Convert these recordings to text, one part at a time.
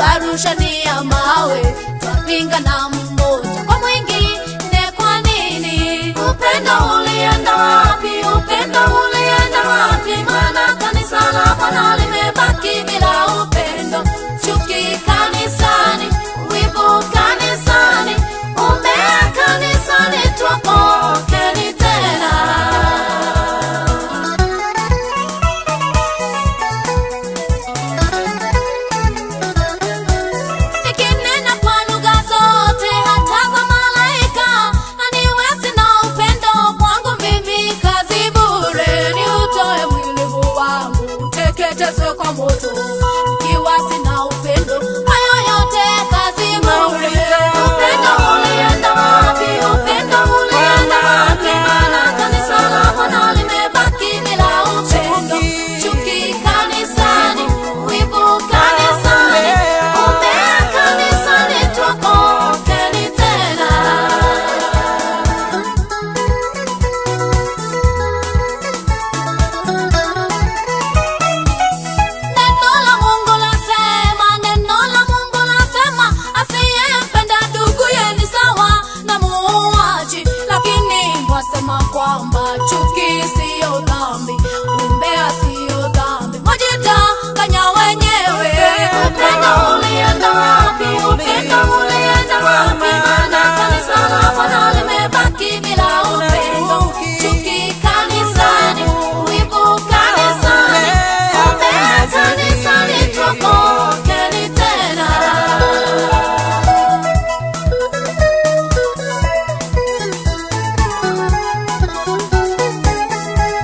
twarushania mawe, twapinga na mmoja kwa mwingine. Kwa nini? Upendo ulienda wapi? Upendo ulienda wapi? Maana kanisa la Bwana limebaki bila upendo. Chuki kanisani, wivu kanisani, umbea kanisani, twapokeni tena. Nikinena kwa lugha zote hata za malaika, aniwe sina upendo kwangu mimi kazi bure. Niutoe mwili wangu uteketezwe kwa moto, ikiwa sina upendo hayo yote kazi bure. Upendo ulienda wapi? Upendo ulienda wapi? Maana kanisa la Bwana limebaki bila upendo. Chuki kanisani, wivu kanisani, umbea kanisani, twapokeni tena. Neno la Mungu lasema, asiyempenda nduguye ni sawa na muuaji. Lakini wasema kwamba chuki siyo dhambi, umbea siyo dhambi, mwajidanganya wenyewe. Upendo ulienda wapi? Upendo ulienda wapi? Maana kanisa la Bwana limebaki bila upendo. Chuki kanisani, wivu kanisani, umbea kanisani, twapokeni tena.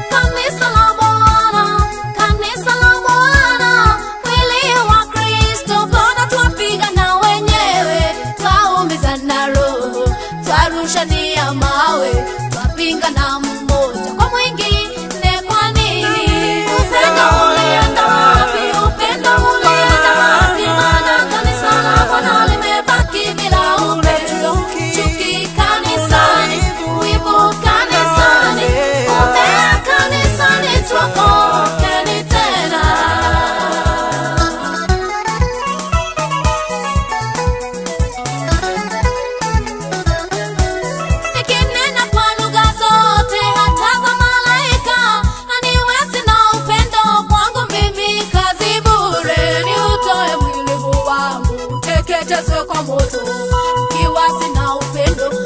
Kanisa la Bwana, mwili wa Kristo, Bwana twapigana wenyewe, twaumizana roho, twarushania mawe, twapinga na mmoja kwa mwingine. Kwa nini? Upendo ulienda wapi? Upendo ulienda wapi? Maana kanisa la Bwana limebaki bila upendo. Chuki kanisani, wivu kanisani, umbea kanisani, twapokeni tena. Nikinena kwa lugha zote hata za malaika, aniwe sina upendo kwangu mimi kazi bure. Niutoe mwili wangu uteketezwe kwa moto, ikiwa sina upendo